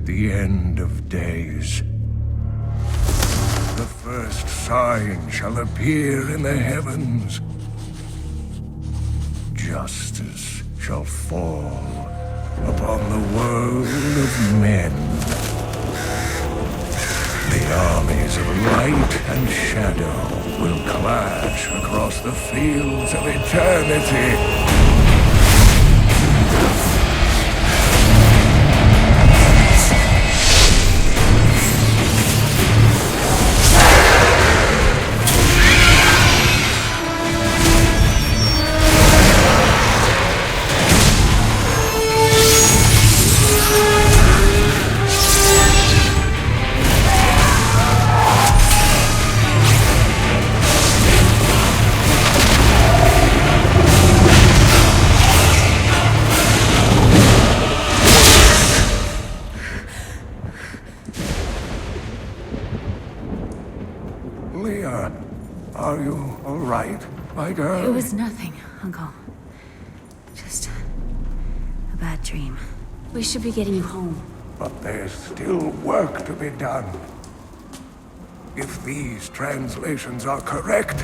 the end of days. The first sign shall appear in the heavens. Justice shall fall upon the world of men. The armies of light and shadow will clash across the fields of eternity. Leah, are you all right, my girl? It was nothing, Uncle. Just a bad dream. We should be getting you home. But there's still work to be done. If these translations are correct,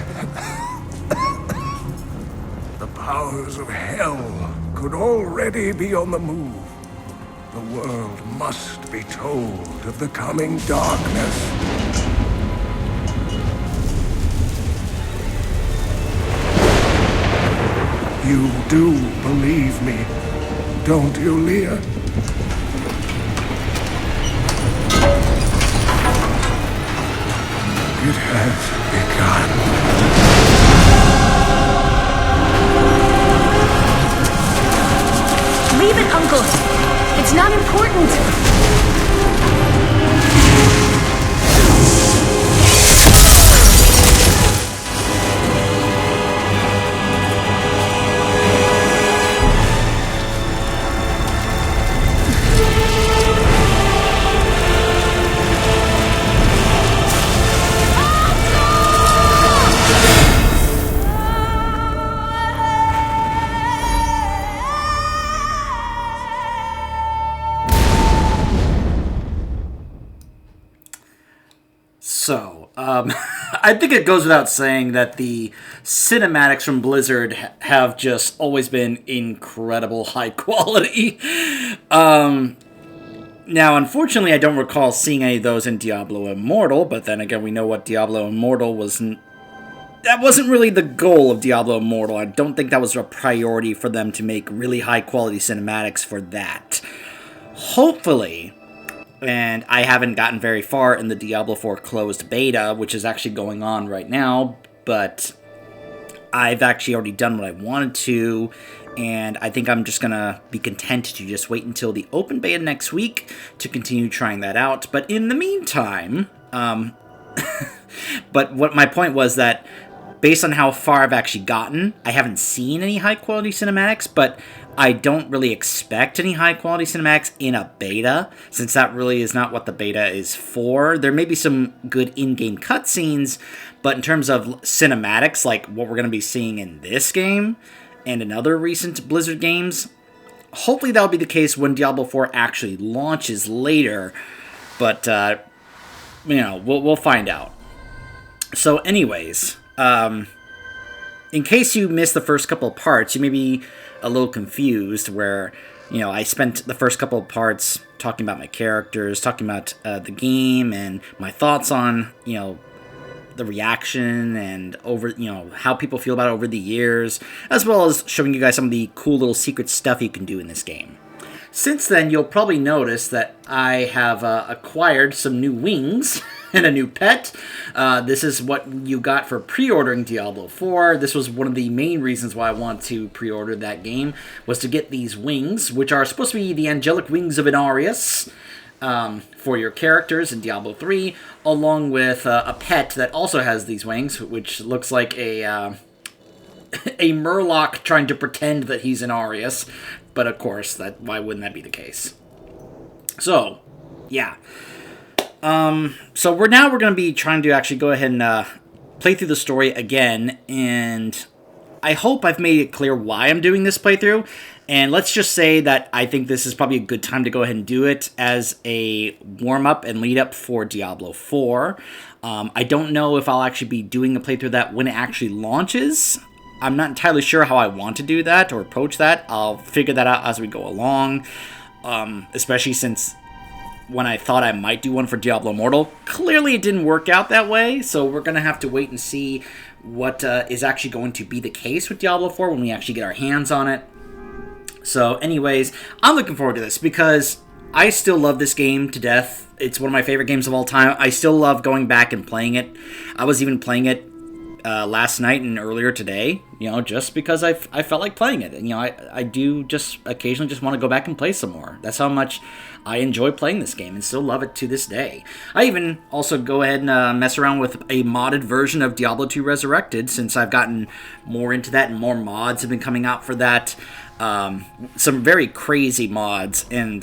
the powers of hell could already be on the move. The world must be told of the coming darkness. You do believe me, don't you, Leah? It has begun. Leave it, Uncle! It's not important! So, I think it goes without saying that the cinematics from Blizzard have just always been incredible high quality. Now, unfortunately, I don't recall seeing any of those in Diablo Immortal, but then again, we know what Diablo Immortal wasn't. That wasn't really the goal of Diablo Immortal. I don't think that was a priority for them to make really high quality cinematics for that. Hopefully, and I haven't gotten very far in the Diablo 4 closed beta, which is actually going on right now, but I've actually already done what I wanted to, and I think I'm just going to be content to just wait until the open beta next week to continue trying that out. But in the meantime, but what my point was that based on how far I've actually gotten, I haven't seen any high-quality cinematics, but I don't really expect any high-quality cinematics in a beta, since that really is not what the beta is for. There may be some good in-game cutscenes, but in terms of cinematics, like what we're going to be seeing in this game and in other recent Blizzard games, hopefully that'll be the case when Diablo 4 actually launches later, but, we'll find out. So anyways, in case you missed the first couple of parts, you may be a little confused where, I spent the first couple of parts talking about my characters, talking about the game and my thoughts on, the reaction and over, how people feel about it over the years, as well as showing you guys some of the cool little secret stuff you can do in this game. Since then, you'll probably notice that I have acquired some new wings and a new pet. This is what you got for pre-ordering Diablo 4. This was one of the main reasons why I wanted to pre-order that game, was to get these wings, which are supposed to be the angelic wings of Inarius, for your characters in Diablo 3, along with a pet that also has these wings, which looks like a Murloc trying to pretend that he's Inarius. But of course, why wouldn't that be the case? So, yeah. So we're going to be trying to actually go ahead and play through the story again, and I hope I've made it clear why I'm doing this playthrough, And let's just say that I think this is probably a good time to go ahead and do it as a warm-up and lead-up for Diablo 4. I don't know if I'll actually be doing a playthrough of that when it actually launches. I'm not entirely sure how I want to do that or approach that. I'll figure that out as we go along, especially since when I thought I might do one for Diablo Immortal, clearly it didn't work out that way, so we're going to have to wait and see what is actually going to be the case with Diablo 4 when we actually get our hands on it. So anyways, I'm looking forward to this because I still love this game to death. It's one of my favorite games of all time. I still love going back and playing it. I was even playing it last night and earlier today, just because I felt like playing it. And, I do just occasionally just want to go back and play some more. That's how much I enjoy playing this game and still love it to this day. I even also go ahead and mess around with a modded version of Diablo 2 Resurrected since I've gotten more into that and more mods have been coming out for that. Some very crazy mods, and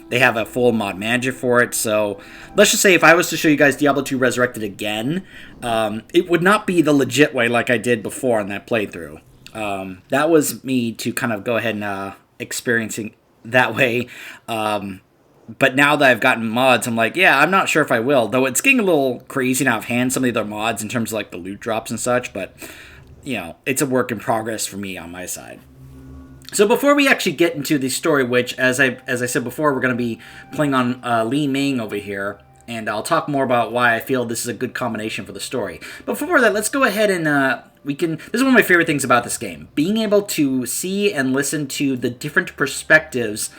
they have a full mod manager for it. So let's just say if I was to show you guys Diablo 2 Resurrected again, it would not be the legit way like I did before in that playthrough. That was me to kind of go ahead and experiencing that way. But now that I've gotten mods, I'm like, yeah, I'm not sure if I will. Though it's getting a little crazy now offhand, some of the other mods in terms of like the loot drops and such. But, it's a work in progress for me on my side. So before we actually get into the story, which, as I said before, we're going to be playing on Li-Ming over here, and I'll talk more about why I feel this is a good combination for the story. Before that, let's go ahead and this is one of my favorite things about this game, being able to see and listen to the different perspectives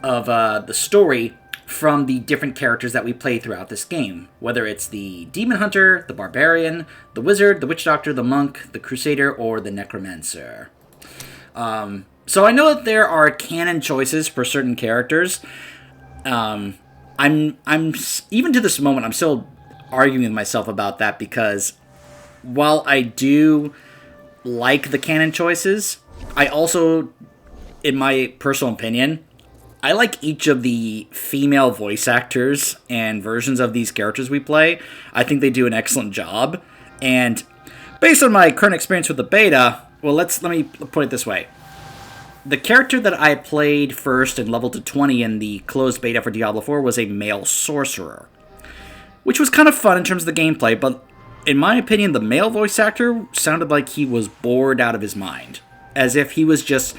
of the story from the different characters that we play throughout this game, whether it's the Demon Hunter, the Barbarian, the Wizard, the Witch Doctor, the Monk, the Crusader, or the Necromancer. So I know that there are canon choices for certain characters. I'm even to this moment, I'm still arguing with myself about that because while I do like the canon choices, I also, in my personal opinion, I like each of the female voice actors and versions of these characters we play. I think they do an excellent job. And based on my current experience with the beta, well, let me put it this way. The character that I played first and leveled to 20 in the closed beta for Diablo 4 was a male sorcerer, which was kind of fun in terms of the gameplay, but in my opinion, the male voice actor sounded like he was bored out of his mind, as if he was just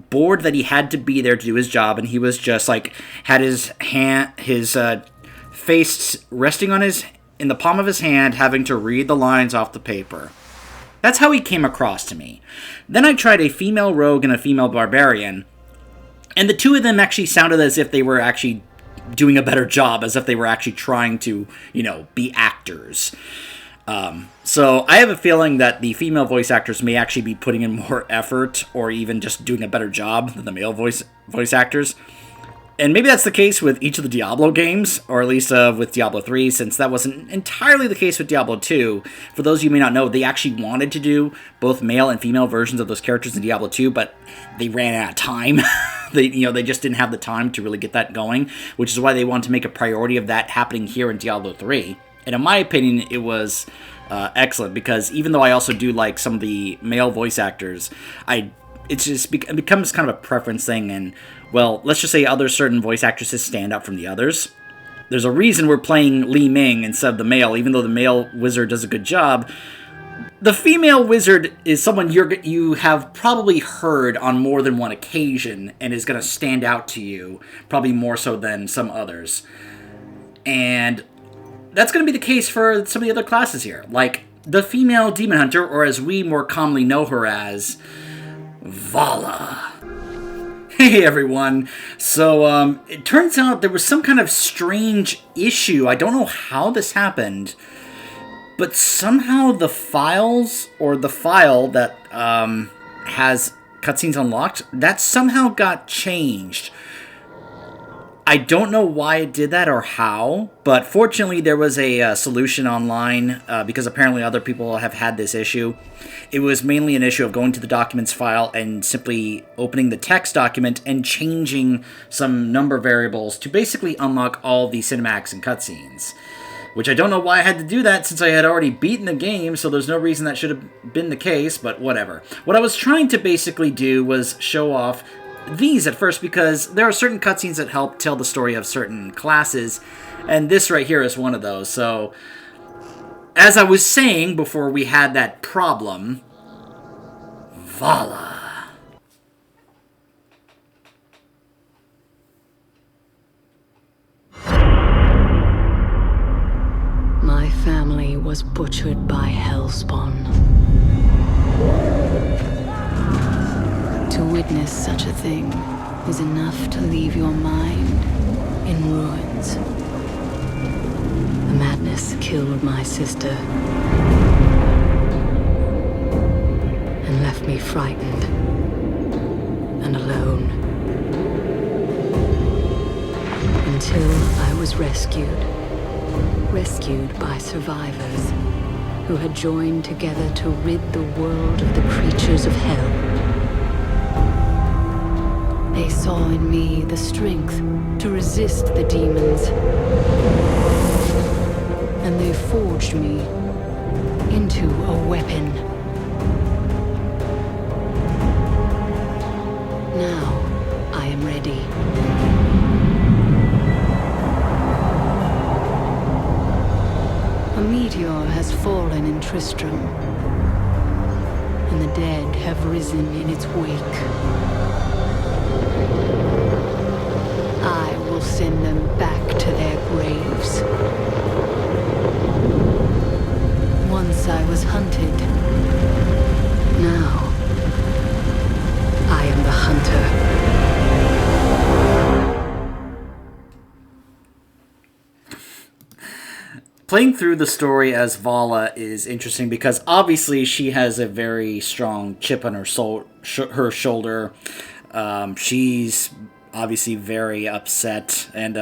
bored that he had to be there to do his job, and he was just like had his face resting on in the palm of his hand, having to read the lines off the paper. That's how he came across to me. Then I tried a female rogue and a female barbarian, and the two of them actually sounded as if they were actually doing a better job, as if they were actually trying to, be actors. So I have a feeling that the female voice actors may actually be putting in more effort or even just doing a better job than the male voice actors. And maybe that's the case with each of the Diablo games, or at least with Diablo 3, since that wasn't entirely the case with Diablo 2. For those of you who may not know, they actually wanted to do both male and female versions of those characters in Diablo 2, but they ran out of time. They just didn't have the time to really get that going, which is why they wanted to make a priority of that happening here in Diablo 3. And in my opinion, it was excellent, because even though I also do like some of the male voice actors, it becomes kind of a preference thing, and, well, let's just say other certain voice actresses stand out from the others. There's a reason we're playing Li-Ming instead of the male, even though the male wizard does a good job. The female wizard is someone you have probably heard on more than one occasion, and is going to stand out to you, probably more so than some others. And that's going to be the case for some of the other classes here, like the female demon hunter, or as we more commonly know her as, Vala. Hey everyone. So, it turns out there was some kind of strange issue. I don't know how this happened, but somehow the files, or the file that has cutscenes unlocked, that somehow got changed. I don't know why it did that or how, but fortunately there was a solution online, because apparently other people have had this issue. It was mainly an issue of going to the documents file and simply opening the text document and changing some number variables to basically unlock all the cinematics and cutscenes. which I don't know why I had to do that since I had already beaten the game, so there's no reason that should have been the case, but whatever. What I was trying to basically do was show off these at first, because there are certain cutscenes that help tell the story of certain classes, and this right here is one of those. So, as I was saying before we had that problem, Vala. My family was butchered by Hellspawn. To witness such a thing is enough to leave your mind in ruins. The madness killed my sister and left me frightened and alone. Until I was rescued by survivors who had joined together to rid the world of the creatures of hell. They saw in me the strength to resist the demons, and they forged me into a weapon. Now I am ready. A meteor has fallen in Tristram, and the dead have risen in its wake. I will send them back to their graves. Once I was hunted. Now, I am the hunter. Playing through the story as Vala is interesting because obviously she has a very strong chip on her shoulder. She's obviously very upset, and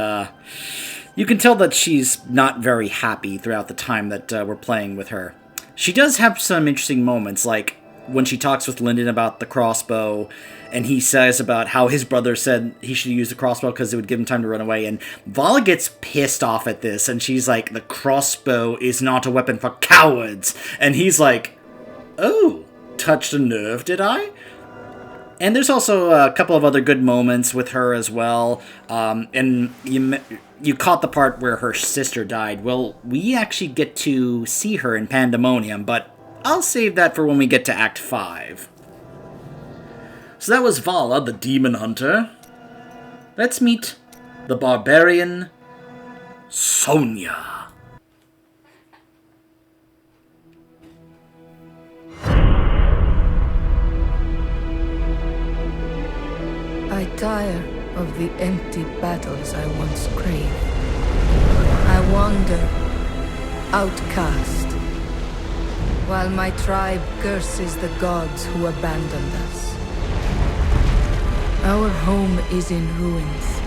you can tell that she's not very happy throughout the time that we're playing with her. She does have some interesting moments, like when she talks with Lyndon about the crossbow, and he says about how his brother said he should use the crossbow because it would give him time to run away, and Vala gets pissed off at this, and she's like, the crossbow is not a weapon for cowards, and he's like, oh, touched a nerve, did I? And there's also a couple of other good moments with her as well, and you caught the part where her sister died. Well, we actually get to see her in Pandemonium, but I'll save that for when we get to Act 5. So that was Vala, the demon hunter. Let's meet the barbarian, Sonia. I tire of the empty battles I once craved. I wander, outcast, while my tribe curses the gods who abandoned us. Our home is in ruins,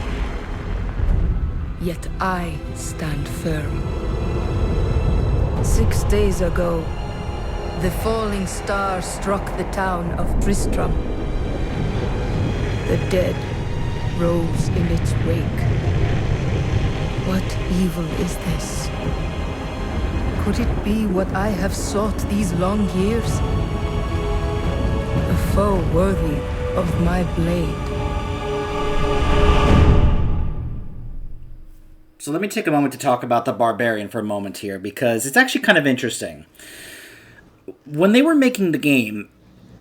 yet I stand firm. 6 days ago, the falling star struck the town of Tristram. The dead rose in its wake. What evil is this? Could it be what I have sought these long years? A foe worthy of my blade. So let me take a moment to talk about the barbarian for a moment here, because it's actually kind of interesting. When they were making the game,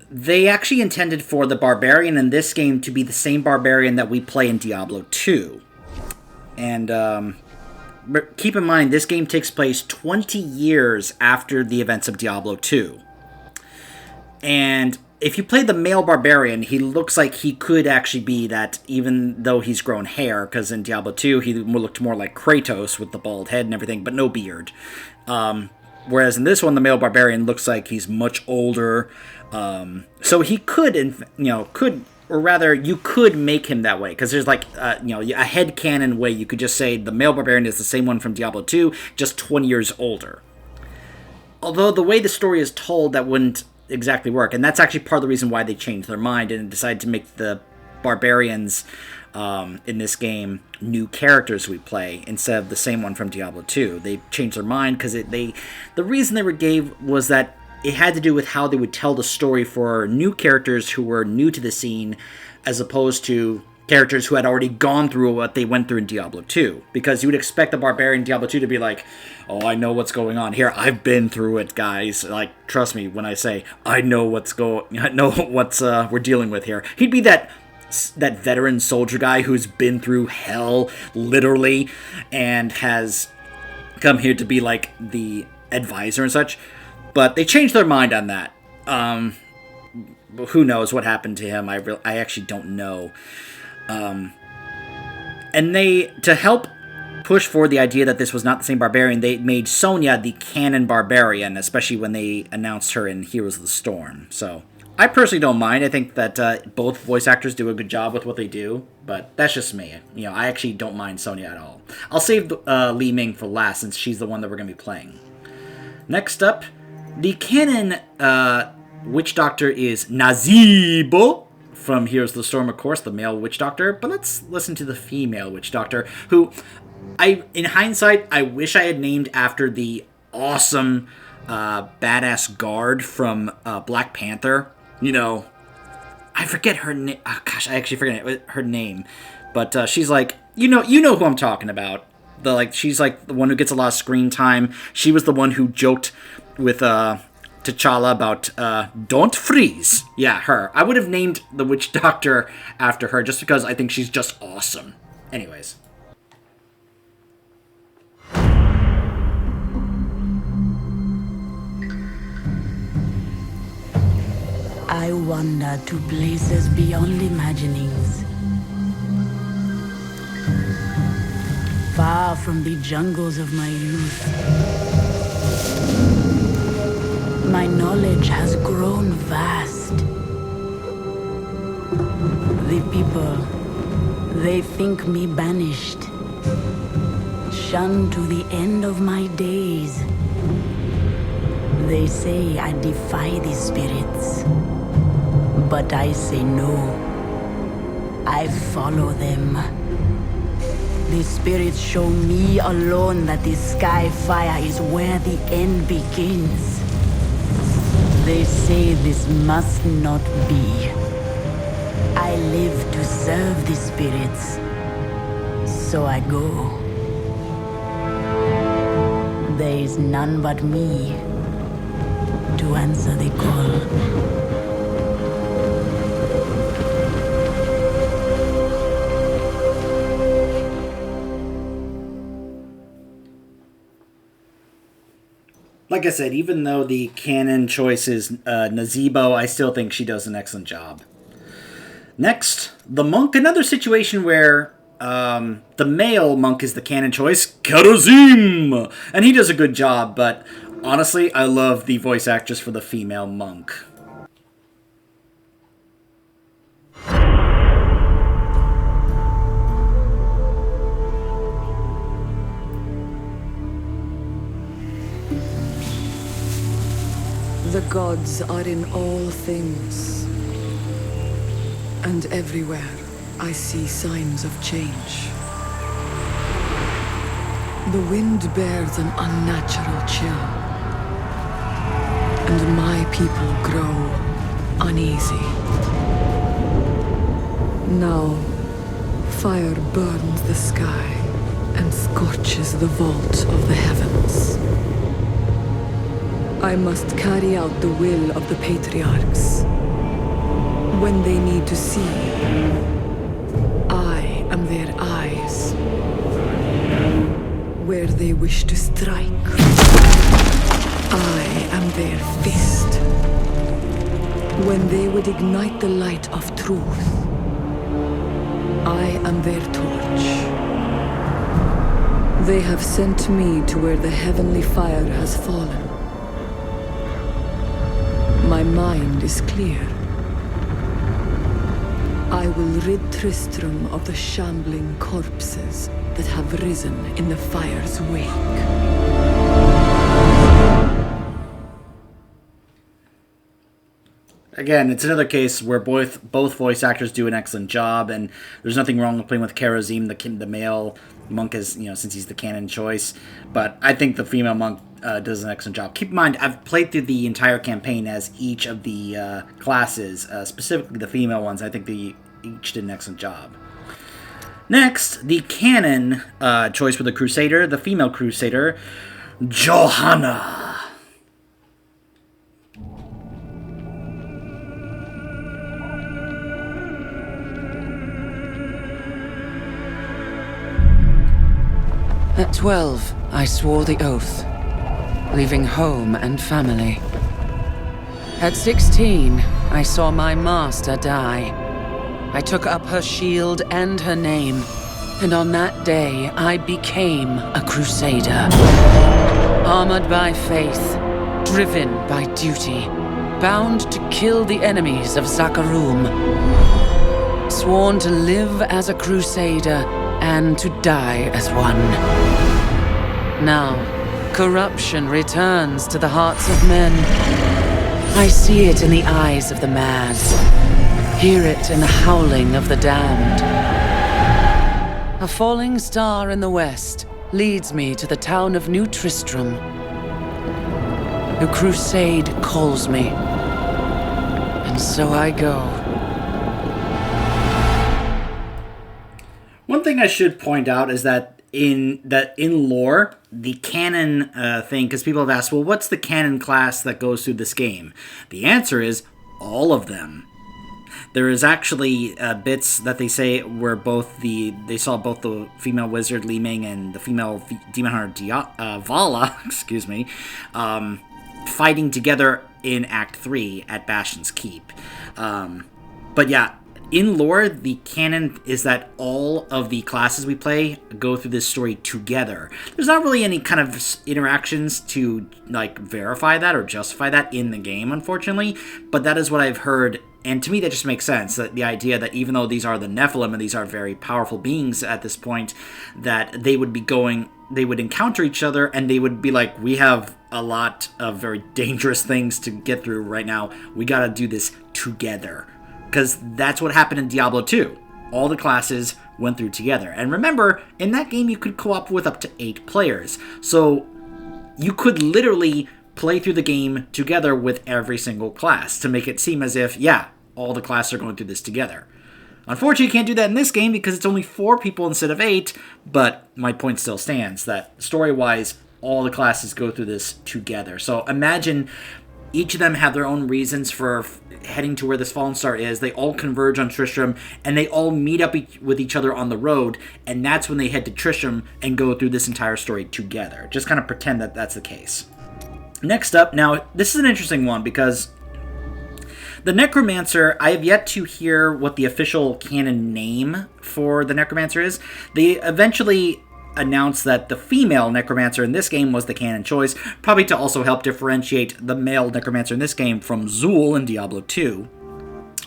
they actually intended for the barbarian in this game to be the same barbarian that we play in Diablo 2. And keep in mind, this game takes place 20 years after the events of Diablo 2. And if you play the male barbarian, he looks like he could actually be that, even though he's grown hair, because in Diablo 2 he looked more like Kratos with the bald head and everything, but no beard. Whereas in this one, the male barbarian looks like he's much older. So he could, you could make him that way, because there's like, a headcanon way you could just say the male barbarian is the same one from Diablo 2, just 20 years older. Although the way the story is told, that wouldn't exactly work, and that's actually part of the reason why they changed their mind and decided to make the barbarians in this game new characters we play instead of the same one from Diablo 2. They changed their mind because the reason they gave was that it had to do with how they would tell the story for new characters who were new to the scene, as opposed to characters who had already gone through what they went through in Diablo 2. Because you would expect the barbarian in Diablo 2 to be like, oh, I know what's going on here. I've been through it, guys. Like, trust me when I say I know what's we're dealing with here. He'd be that veteran soldier guy who's been through hell, literally, and has come here to be like the advisor and such. But they changed their mind on that. Who knows what happened to him? I actually don't know. And to help push forward the idea that this was not the same barbarian, they made Sonya the canon barbarian, especially when they announced her in Heroes of the Storm. So I personally don't mind. I think that both voice actors do a good job with what they do, but that's just me. I actually don't mind Sonya at all. I'll save Li-Ming for last, since she's the one that we're going to be playing. Next up, the canon witch doctor is Nazeebo from Heroes of the Storm, of course, the male witch doctor. But let's listen to the female witch doctor, who, in hindsight, I wish I had named after the awesome badass guard from Black Panther. I forget her name. Oh, gosh, I actually forget her name. But she's like, you know who I'm talking about. She's like the one who gets a lot of screen time. She was the one who joked with T'Challa about don't freeze. Yeah, her. I would have named the witch doctor after her just because I think she's just awesome. Anyways. I wander to places beyond imaginings. Far from the jungles of my youth. My knowledge has grown vast. The people, they think me banished, shunned to the end of my days. They say I defy the spirits, but I say no. I follow them. The spirits show me alone that the sky fire is where the end begins. They say this must not be. I live to serve the spirits, so I go. There is none but me to answer the call. Like I said, even though the canon choice is Nazeebo, I still think she does an excellent job. Next, the monk. Another situation where the male monk is the canon choice, Karazim! And he does a good job, but honestly, I love the voice actress for the female monk. The gods are in all things. And everywhere I see signs of change. The wind bears an unnatural chill. And my people grow uneasy. Now, fire burns the sky and scorches the vault of the heavens. I must carry out the will of the patriarchs. When they need to see, I am their eyes. Where they wish to strike, I am their fist. When they would ignite the light of truth, I am their torch. They have sent me to where the heavenly fire has fallen. My mind is clear. I will rid Tristram of the shambling corpses that have risen in the fire's wake. Again, it's another case where both voice actors do an excellent job, and there's nothing wrong with playing with Karazim, the male monk, as since he's the canon choice. But I think the female monk does an excellent job. Keep in mind, I've played through the entire campaign as each of the classes, specifically the female ones. I think they each did an excellent job. Next, the canon choice for the Crusader, the female Crusader, Johanna. At 12, I swore the oath, leaving home and family. At 16, I saw my master die. I took up her shield and her name, and on that day, I became a crusader. Armored by faith, driven by duty, bound to kill the enemies of Zakarum. Sworn to live as a crusader and to die as one. Now, corruption returns to the hearts of men. I see it in the eyes of the mad, hear it in the howling of the damned. A falling star in the west leads me to the town of New Tristram. The crusade calls me, and so I go. One thing I should point out is that in lore, the canon thing, because people have asked, well, what's the canon class that goes through this game? The answer is all of them. There is actually bits that they say where they saw both the female wizard Li-Ming and the female demon hunter Vala, excuse me, fighting together in Act 3 at Bastion's Keep. But yeah, in lore, the canon is that all of the classes we play go through this story together. There's not really any kind of interactions to verify that or justify that in the game, unfortunately, but that is what I've heard, and to me that just makes sense, that the idea that even though these are the Nephilim and these are very powerful beings at this point, that they would encounter each other and they would be like, we have a lot of very dangerous things to get through right now, we gotta do this together. Because that's what happened in Diablo 2. All the classes went through together. And remember, in that game you could co-op with up to 8 players. So you could literally play through the game together with every single class to make it seem as if, yeah, all the classes are going through this together. Unfortunately, you can't do that in this game because it's only 4 people instead of 8, but my point still stands that story-wise, all the classes go through this together. So imagine each of them have their own reasons for heading to where this fallen star is. They all converge on Tristram, and they all meet up with each other on the road, and that's when they head to Tristram and go through this entire story together. Just kind of pretend that that's the case. Next up, now, this is an interesting one, because the Necromancer, I have yet to hear what the official canon name for the Necromancer is. They eventually announced that the female Necromancer in this game was the canon choice, probably to also help differentiate the male Necromancer in this game from Zool in Diablo 2.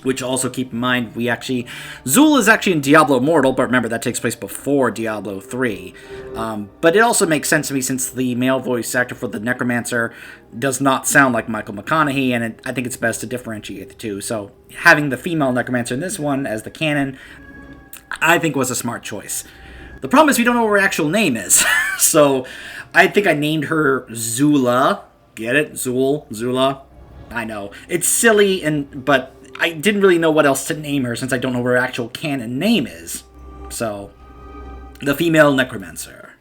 Which also, keep in mind, Zool is actually in Diablo Immortal, but remember, that takes place before Diablo 3. But it also makes sense to me since the male voice actor for the Necromancer does not sound like Michael McConaughey, and I think it's best to differentiate the two. So having the female Necromancer in this one as the canon, I think was a smart choice. The problem is we don't know what her actual name is. So I think I named her Zula. Get it? Zula. I know. It's silly, but I didn't really know what else to name her since I don't know what her actual canon name is. So, the female Necromancer.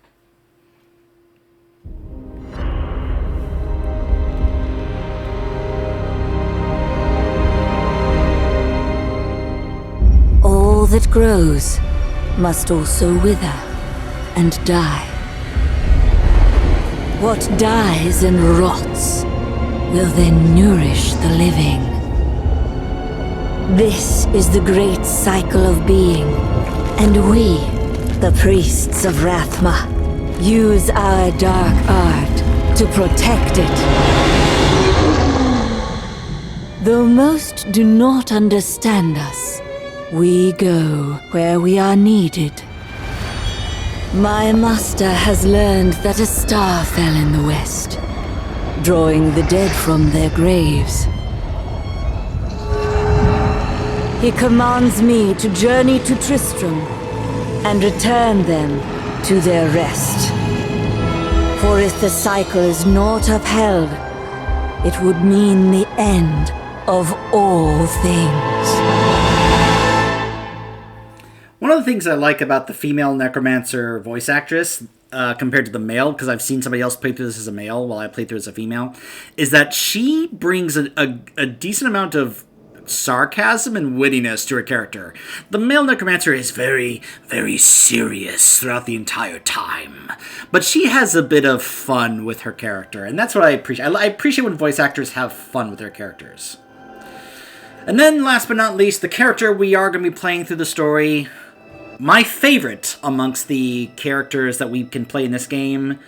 All that grows must also wither and die. What dies and rots will then nourish the living. This is the great cycle of being, and we, the priests of Rathma, use our dark art to protect it. Though most do not understand us, we go where we are needed. My master has learned that a star fell in the west, drawing the dead from their graves. He commands me to journey to Tristram and return them to their rest. For if the cycle is not upheld, it would mean the end of all things. One of the things I like about the female necromancer voice actress, compared to the male, because I've seen somebody else play through this as a male while I play through as a female, is that she brings a decent amount of sarcasm and wittiness to her character. The male necromancer is very, very serious throughout the entire time, but she has a bit of fun with her character, and that's what I appreciate. I appreciate when voice actors have fun with their characters. And then, last but not least, the character we are going to be playing through the story, my favorite amongst the characters that we can play in this game,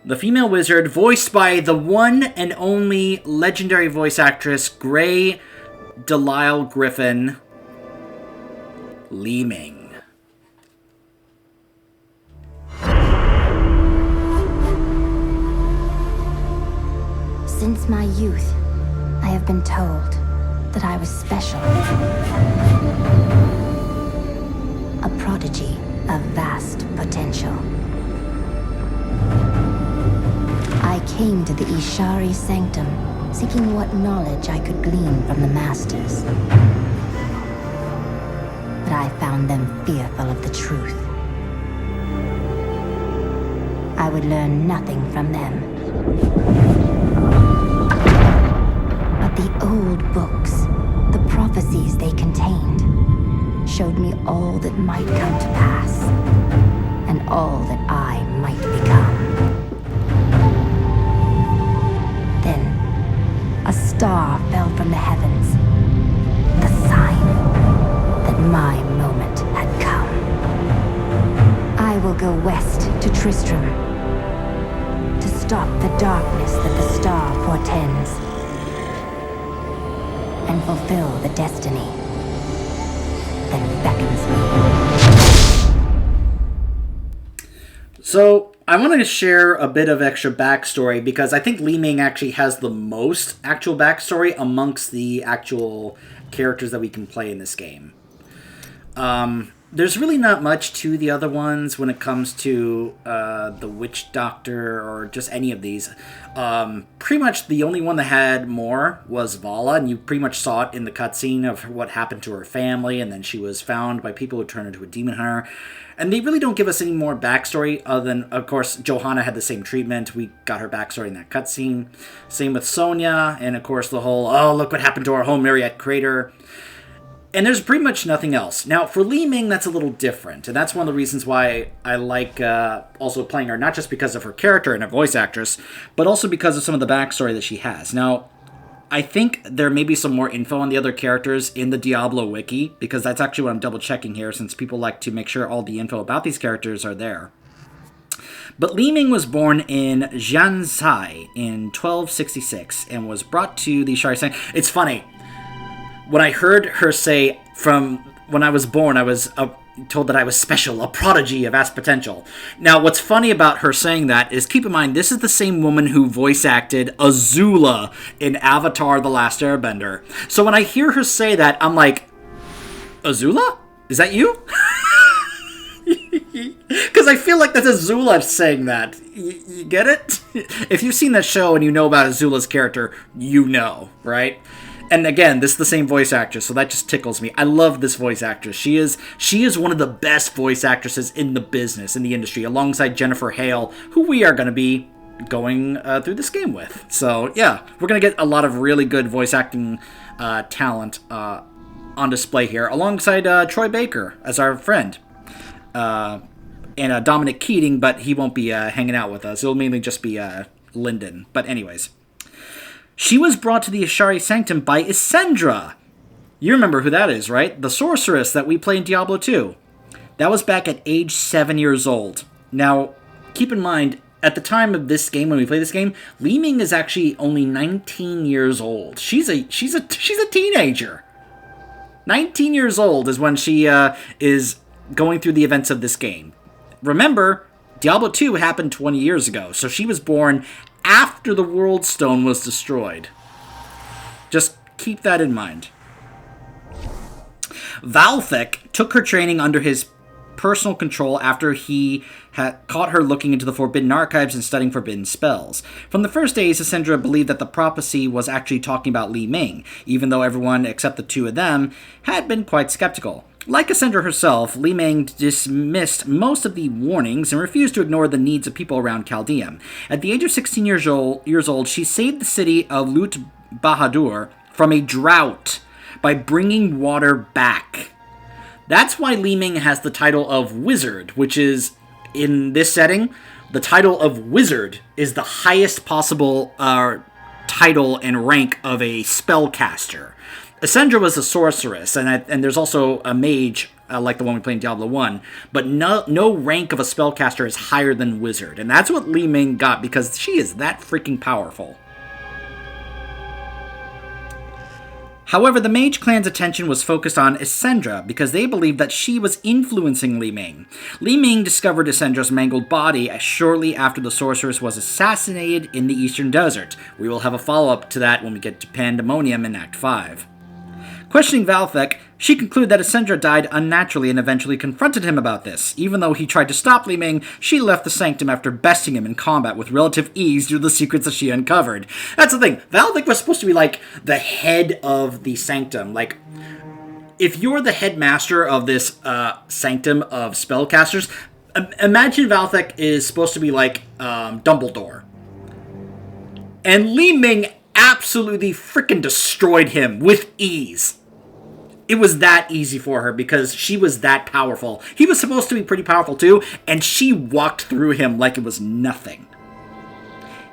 the female wizard, voiced by the one and only legendary voice actress, Grey Delisle Griffin Li-Ming. Since my youth, I have been told that I was special. A prodigy of vast potential. I came to the Ishari Sanctum, seeking what knowledge I could glean from the Masters. But I found them fearful of the truth. I would learn nothing from them. But the old books, the prophecies they contained, showed me all that might come to pass, and all that I might become. A star fell from the heavens, the sign that my moment had come. I will go west to Tristram to stop the darkness that the star portends and fulfill the destiny that beckons me. So, I want to share a bit of extra backstory because I think Li-Ming actually has the most actual backstory amongst the actual characters that we can play in this game. There's really not much to the other ones when it comes to the Witch Doctor or just any of these. Pretty much the only one that had more was Vala, and you pretty much saw it in the cutscene of what happened to her family, and then she was found by people who turned into a demon hunter. And they really don't give us any more backstory other than, of course, Johanna had the same treatment. We got her backstory in that cutscene. Same with Sonia, and of course the whole, oh, look what happened to our home Mariette crater. And there's pretty much nothing else. Now, for Li-Ming, that's a little different. And that's one of the reasons why I like also playing her, not just because of her character and her voice actress, but also because of some of the backstory that she has. Now, I think there may be some more info on the other characters in the Diablo wiki, because that's actually what I'm double-checking here, since people like to make sure all the info about these characters are there. But Li-Ming was born in Jiansai in 1266, and was brought to the Shari Sanctum. It's funny. When I heard her say, from when I was born, I was told that I was special, a prodigy of vast potential. Now, what's funny about her saying that is, keep in mind, this is the same woman who voice acted Azula in Avatar: The Last Airbender. So when I hear her say that, I'm like, Azula? Is that you? Because I feel like that's Azula saying that. You get it? If you've seen that show and you know about Azula's character, you know, right? And again, this is the same voice actress, so that just tickles me. I love this voice actress. She is one of the best voice actresses in the business, in the industry, alongside Jennifer Hale, who we are going to be going through this game with. So, yeah, we're going to get a lot of really good voice acting talent on display here, alongside Troy Baker as our friend. And Dominic Keating, but he won't be hanging out with us. It'll mainly just be Lyndon. But anyways. She was brought to the Ishari Sanctum by Isendra. You remember who that is, right? The sorceress that we play in Diablo 2. That was back at age 7 years old. Now, keep in mind, at the time of this game, when we play this game, Li-Ming is actually only 19 years old. She's a teenager. 19 years old is when she is going through the events of this game. Remember, Diablo 2 happened 20 years ago, so she was born after the World Stone was destroyed. Just keep that in mind. Valthek took her training under his personal control after he had caught her looking into the Forbidden Archives and studying forbidden spells. From the first days, Cassandra believed that the prophecy was actually talking about Li-Ming, even though everyone except the two of them had been quite skeptical. Like Cassandra herself, Li-Ming dismissed most of the warnings and refused to ignore the needs of people around Chaldeum. At the age of 16 years old, she saved the city of Lut Bahadur from a drought by bringing water back. That's why Li-Ming has the title of Wizard, which is, in this setting, the title of Wizard is the highest possible title and rank of a spellcaster. Cassandra was a sorceress, and there's also a mage, like the one we played in Diablo 1, but no rank of a spellcaster is higher than Wizard, and that's what Li-Ming got, because she is that freaking powerful. However, the Mage Clan's attention was focused on Cassandra because they believed that she was influencing Li-Ming. Li-Ming discovered Cassandra's mangled body shortly after the sorceress was assassinated in the Eastern Desert. We will have a follow-up to that when we get to Pandemonium in Act 5. Questioning Valthek, she concluded that Cassandra died unnaturally and eventually confronted him about this. Even though he tried to stop Li-Ming, she left the Sanctum after besting him in combat with relative ease due to the secrets that she uncovered. That's the thing. Valthek was supposed to be like the head of the Sanctum. Like, if you're the headmaster of this Sanctum of spellcasters, imagine Valthek is supposed to be like Dumbledore. And Li-Ming absolutely freaking destroyed him with ease. It was that easy for her because she was that powerful. He was supposed to be pretty powerful too, and she walked through him like it was nothing.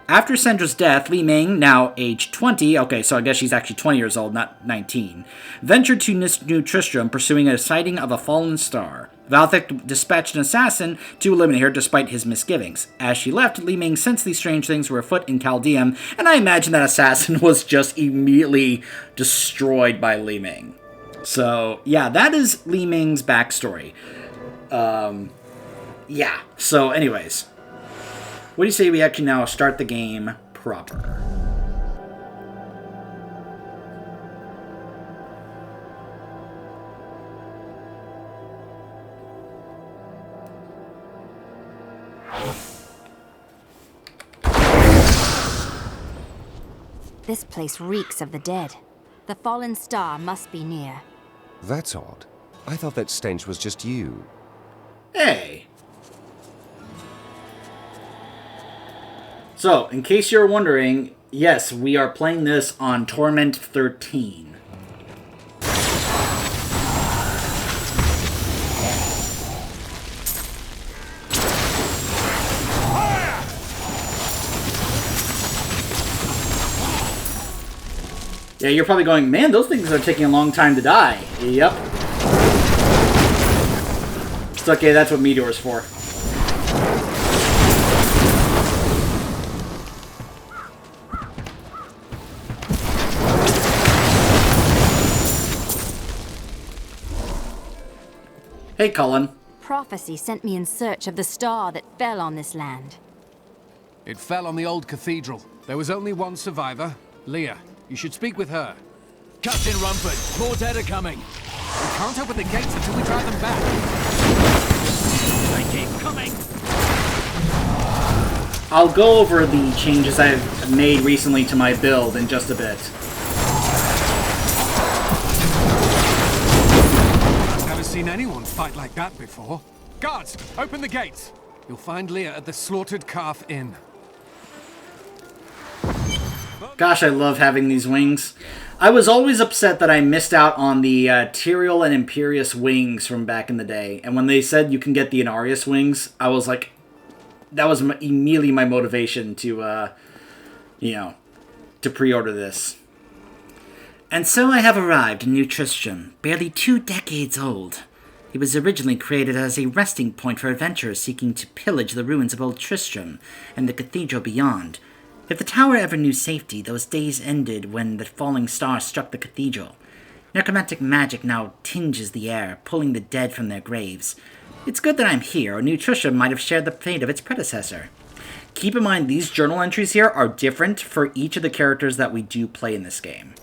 After Sandra's death, Li-Ming, now age 20, okay, so I guess she's actually 20 years old, not 19, ventured to New Tristram pursuing a sighting of a fallen star. Valthek dispatched an assassin to eliminate her despite his misgivings. As she left, Li-Ming sensed these strange things were afoot in Chaldeum, and I imagine that assassin was just immediately destroyed by Li-Ming. So, yeah, that is Li-Ming's backstory. Yeah, so anyways. What do you say we actually now start the game proper? This place reeks of the dead. The fallen star must be near. That's odd. I thought that stench was just you. Hey! So, in case you're wondering, yes, we are playing this on Torment 13. Yeah, you're probably going, man, those things are taking a long time to die. Yep. It's okay, that's what Meteor's for. Hey, Cullen. Prophecy sent me in search of the star that fell on this land. It fell on the old cathedral. There was only one survivor, Leah. You should speak with her. Captain Rumford, more dead are coming. We can't open the gates until we drive them back. They keep coming. I'll go over the changes I've made recently to my build in just a bit. I've never seen anyone fight like that before. Guards, open the gates. You'll find Leah at the Slaughtered Calf Inn. Gosh, I love having these wings. I was always upset that I missed out on the Tyrael and Imperius wings from back in the day. And when they said you can get the Inarius wings, I was like, that was immediately my motivation to, to pre-order this. And so I have arrived in New Tristram, barely 2 decades old. It was originally created as a resting point for adventurers seeking to pillage the ruins of Old Tristram and the cathedral beyond. If the tower ever knew safety, those days ended when the falling star struck the cathedral. Necromantic magic now tinges the air, pulling the dead from their graves. It's good that I'm here, or New Tristram might have shared the fate of its predecessor. Keep in mind, these journal entries here are different for each of the characters that we do play in this game.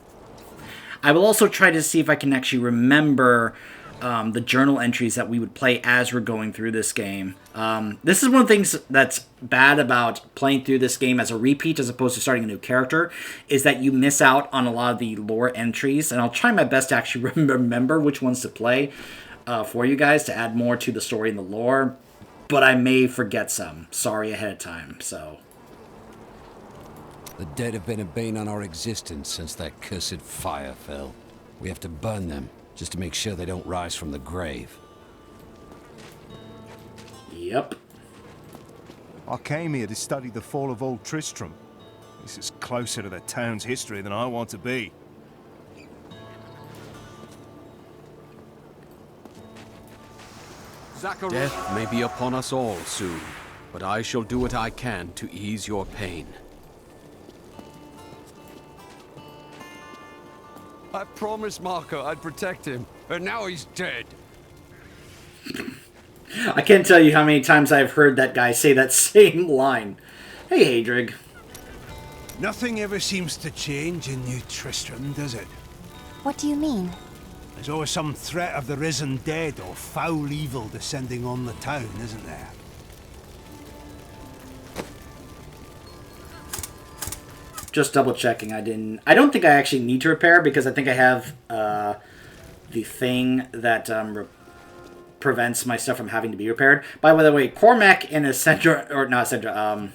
I will also try to see if I can actually remember the journal entries that we would play as we're going through this game. This is one of the things that's bad about playing through this game as a repeat as opposed to starting a new character, is that you miss out on a lot of the lore entries, and I'll try my best to actually remember which ones to play for you guys to add more to the story and the lore, but I may forget some. Sorry ahead of time, so... The dead have been a bane on our existence since that cursed fire fell. We have to burn them, just to make sure they don't rise from the grave. Yep. I came here to study the fall of Old Tristram. This is closer to the town's history than I want to be. Death may be upon us all soon, but I shall do what I can to ease your pain. I promised Marco I'd protect him, and now he's dead. I can't tell you how many times I've heard that guy say that same line. Hey, Hadrig. Nothing ever seems to change in New Tristram, does it? What do you mean? There's always some threat of the risen dead or foul evil descending on the town, isn't there? Just double checking. I don't think I actually need to repair because I think I have the thing that prevents my stuff from having to be repaired. By the way, Cormac and Essendra, or not Essendra,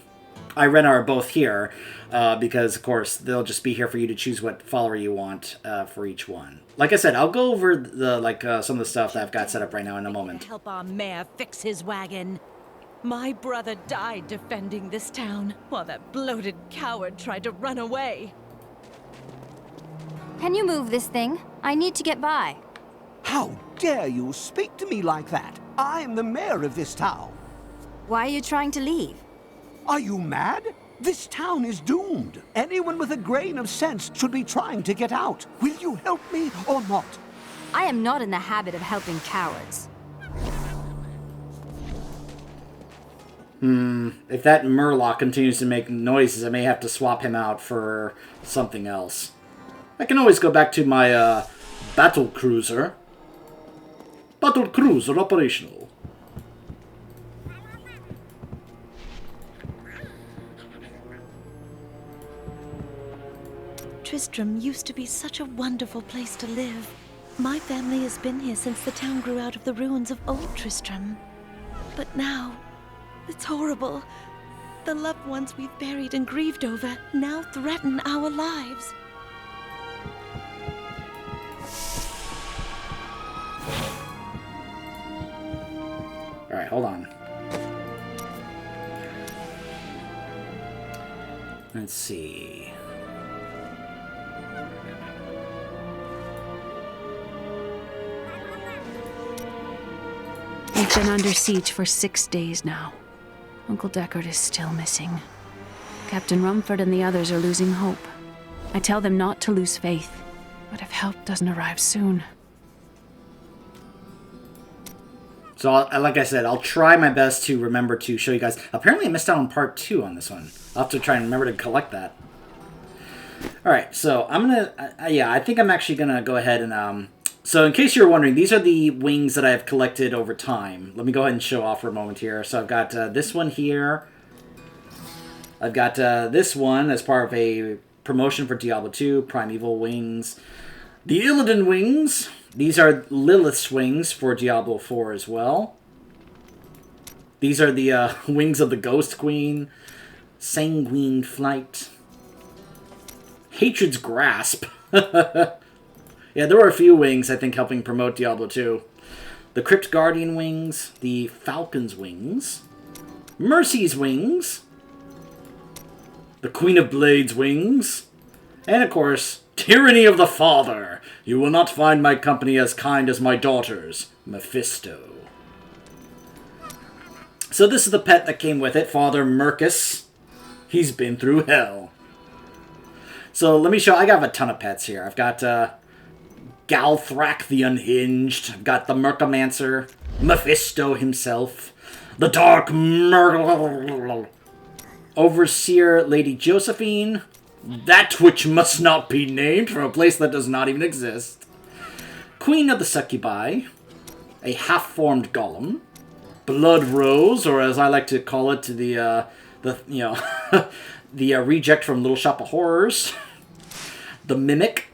Irena are both here because, of course, they'll just be here for you to choose what follower you want for each one. Like I said, I'll go over the some of the stuff that I've got set up right now in a moment. Help our mayor fix his wagon. My brother died defending this town, while that bloated coward tried to run away. Can you move this thing? I need to get by. How dare you speak to me like that? I am the mayor of this town. Why are you trying to leave? Are you mad? This town is doomed. Anyone with a grain of sense should be trying to get out. Will you help me or not? I am not in the habit of helping cowards. If that Murloc continues to make noises, I may have to swap him out for something else. I can always go back to my battle cruiser. Battle cruiser operational. Tristram used to be such a wonderful place to live. My family has been here since the town grew out of the ruins of Old Tristram. But now, it's horrible. The loved ones we've buried and grieved over now threaten our lives. Alright, hold on. Let's see. We've been under siege for 6 days now. Uncle Deckard is still missing. Captain Rumford and the others are losing hope. I tell them not to lose faith, but if help doesn't arrive soon... So, like I said, I'll try my best to remember to show you guys. Apparently I missed out on part 2 on this one. I'll have to try and remember to collect that. Alright, so I'm gonna... yeah, I think I'm actually gonna go ahead and... So in case you're wondering, these are the wings that I've collected over time. Let me go ahead and show off for a moment here. So I've got this one here. I've got this one as part of a promotion for Diablo 2, Primeval wings. The Illidan wings. These are Lilith's wings for Diablo 4 as well. These are the wings of the Ghost Queen. Sanguine Flight. Hatred's Grasp. Yeah, there were a few wings, I think, helping promote Diablo 2. The Crypt Guardian wings, the Falcon's wings, Mercy's wings, the Queen of Blades wings, and, of course, Tyranny of the Father. You will not find my company as kind as my daughters, Mephisto. So this is the pet that came with it, Father Mercus. He's been through hell. So let me show, I got a ton of pets here. I've got, Galthrak the Unhinged. I've got the Mercomancer, Mephisto himself, the Dark Overseer Lady Josephine, That which must not be named from a place that does not even exist. Queen of the Succubi. A half-formed golem. Blood Rose, or as I like to call it, the reject from Little Shop of Horrors. The Mimic.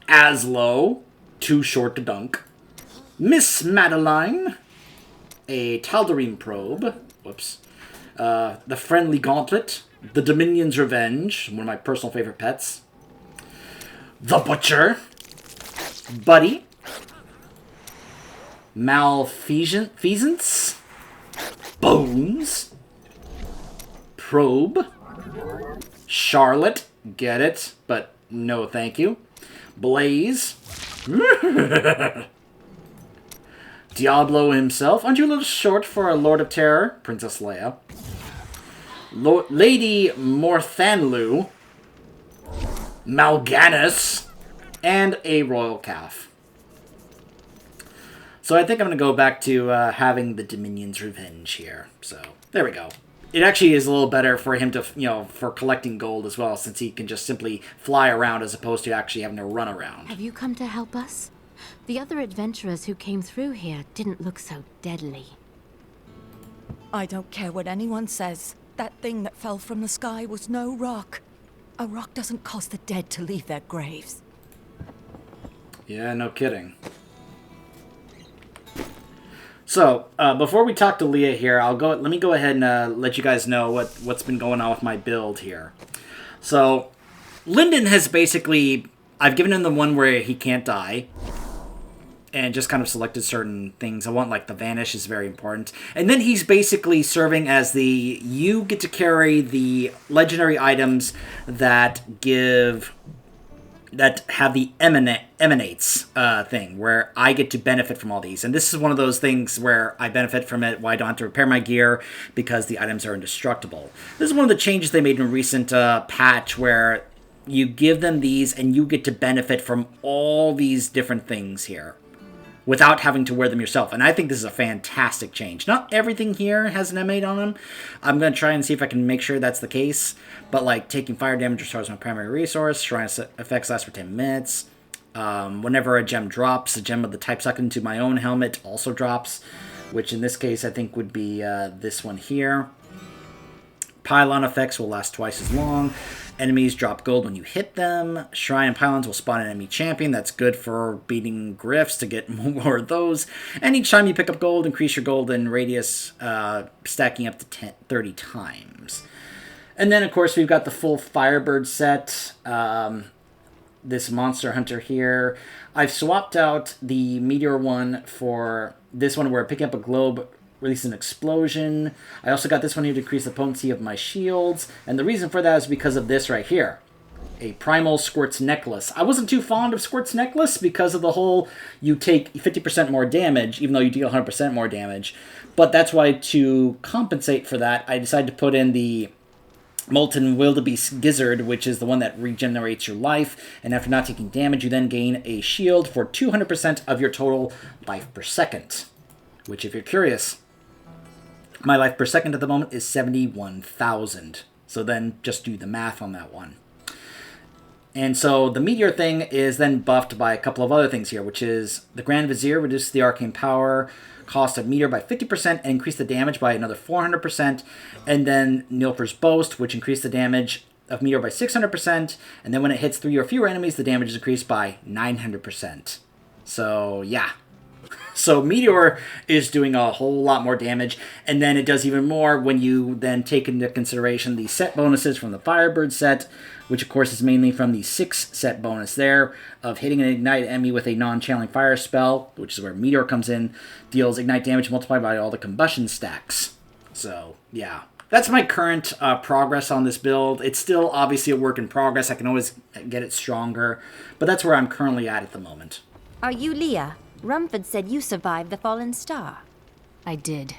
Aslo. Too short to dunk. Miss Madeline. A Tal'Darim probe. Whoops. The Friendly Gauntlet. The Dominion's Revenge. One of my personal favorite pets. The Butcher. Buddy. Malfeasance. Bones. Probe. Charlotte. Get it, but no thank you. Blaze. Diablo himself. Aren't you a little short for a Lord of Terror? Princess Leia. Lady Morthanlu. Mal'Ganis. And a Royal Calf. So I think I'm going to go back to having the Dominion's Revenge here. So, there we go. It actually is a little better for him to, for collecting gold as well, since he can just simply fly around as opposed to actually having to run around. Have you come to help us? The other adventurers who came through here didn't look so deadly. I don't care what anyone says. That thing that fell from the sky was no rock. A rock doesn't cause the dead to leave their graves. Yeah, no kidding. So, before we talk to Leah here, let me go ahead and let you guys know what's been going on with my build here. So, Lyndon has basically... I've given him the one where he can't die. And just kind of selected certain things. I want, like, the Vanish is very important. And then he's basically serving as you get to carry the legendary items that have the emanates thing, where I get to benefit from all these. And this is one of those things where I benefit from it, why I don't have to repair my gear, because the items are indestructible. This is one of the changes they made in a recent patch, where you give them these and you get to benefit from all these different things here, without having to wear them yourself. And I think this is a fantastic change. Not everything here has an emanate on them. I'm going to try and see if I can make sure that's the case. But like taking fire damage restores my primary resource. Shrine effects last for 10 minutes. Whenever a gem drops, a gem of the type sucked into my own helmet also drops. Which in this case I think would be this one here. Pylon effects will last twice as long. Enemies drop gold when you hit them. Shrine and pylons will spawn an enemy champion. That's good for beating Griffs to get more of those. And each time you pick up gold, increase your golden radius, stacking up to 30 times. And then, of course, we've got the full Firebird set. This Monster Hunter here. I've swapped out the Meteor one for this one, where picking up a globe release an explosion. I also got this one here to increase the potency of my shields. And the reason for that is because of this right here. A Primal Squirt's Necklace. I wasn't too fond of Squirt's Necklace because of the whole you take 50% more damage, even though you deal 100% more damage. But that's why, to compensate for that, I decided to put in the Molten Wildebeest Gizzard, which is the one that regenerates your life. And after not taking damage, you then gain a shield for 200% of your total life per second. Which, if you're curious, my life per second at the moment is 71,000. So then just do the math on that one. And so the Meteor thing is then buffed by a couple of other things here, which is the Grand Vizier reduces the arcane power cost of Meteor by 50% and increase the damage by another 400%. And then Nilfer's Boast, which increased the damage of Meteor by 600%. And then when it hits 3 or fewer enemies, the damage is increased by 900%. So, yeah. So Meteor is doing a whole lot more damage, and then it does even more when you then take into consideration the set bonuses from the Firebird set, which of course is mainly from the 6 set bonus there of hitting an ignite enemy with a non-channeling fire spell, which is where Meteor comes in, deals ignite damage multiplied by all the combustion stacks. So, yeah. That's my current progress on this build. It's still obviously a work in progress. I can always get it stronger, but that's where I'm currently at the moment. Are you Leah? Rumford said you survived the fallen star. I did,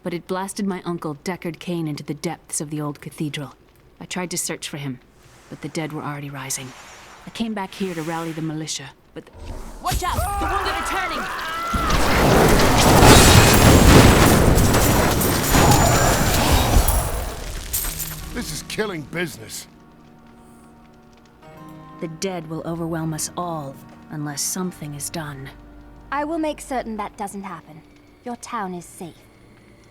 but it blasted my uncle Deckard Cain into the depths of the old cathedral. I tried to search for him, but the dead were already rising. I came back here to rally the militia, but... Watch out! The wounded are turning! This is killing business. The dead will overwhelm us all, unless something is done. I will make certain that doesn't happen. Your town is safe.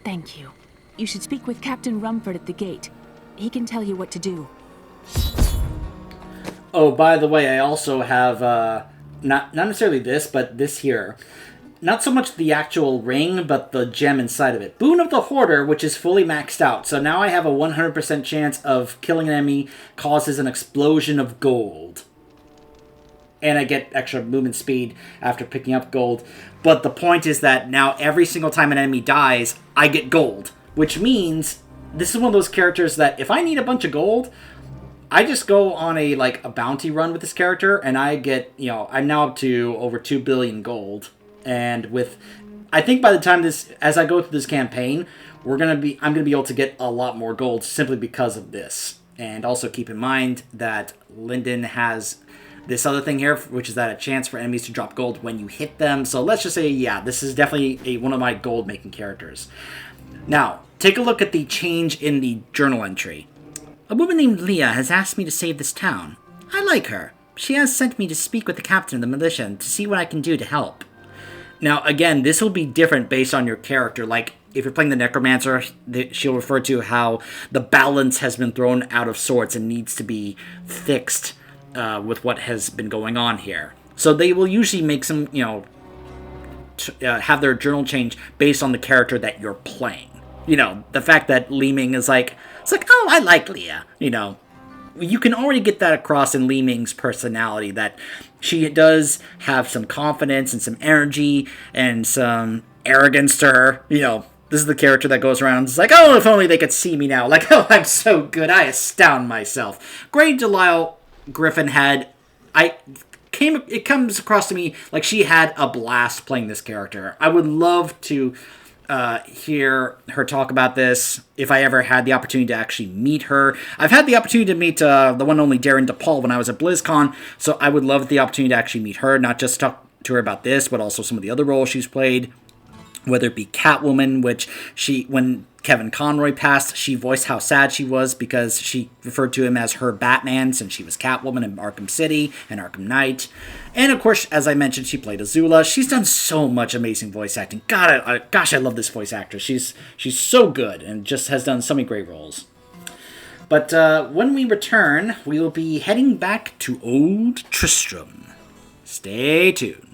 Thank you. You should speak with Captain Rumford at the gate. He can tell you what to do. Oh, by the way, I also have, not necessarily this, but this here. Not so much the actual ring, but the gem inside of it. Boon of the Hoarder, which is fully maxed out. So now I have a 100% chance of killing an enemy causes an explosion of gold. And I get extra movement speed after picking up gold. But the point is that now every single time an enemy dies, I get gold. Which means this is one of those characters that if I need a bunch of gold, I just go on a bounty run with this character, and I get, I'm now up to over 2 billion gold. And I think by the time as I go through this campaign, I'm gonna be able to get a lot more gold simply because of this. And also keep in mind that Linden has this other thing here, which is that a chance for enemies to drop gold when you hit them. So let's just say, yeah, this is definitely one of my gold making characters. Now, take a look at the change in the journal entry. A woman named Leah has asked me to save this town. I like her. She has sent me to speak with the captain of the militia to see what I can do to help. Now, again, this will be different based on your character. Like, if you're playing the Necromancer, she'll refer to how the balance has been thrown out of sorts and needs to be fixed with what has been going on here. So they will usually make some, have their journal change based on the character that you're playing. The fact that Li-Ming is oh, I like Leah, You can already get that across in Li-Ming's personality, that she does have some confidence and some energy and some arrogance to her. This is the character that goes around and is like, oh, if only they could see me now. Like, oh, I'm so good. I astound myself. Grey Delisle Griffin it comes across to me like she had a blast playing this character. I would love to hear her talk about this if I ever had the opportunity to actually meet her. I've had the opportunity to meet the one and only Darren DePaul when I was at BlizzCon, so I would love the opportunity to actually meet her, not just talk to her about this, but also some of the other roles she's played, whether it be Catwoman, which when Kevin Conroy passed, she voiced how sad she was because she referred to him as her Batman since she was Catwoman in Arkham City and Arkham Knight. And of course, as I mentioned, she played Azula. She's done so much amazing voice acting. Gosh, I love this voice actress. She's so good and just has done so many great roles. But when we return, we will be heading back to Old Tristram. Stay tuned.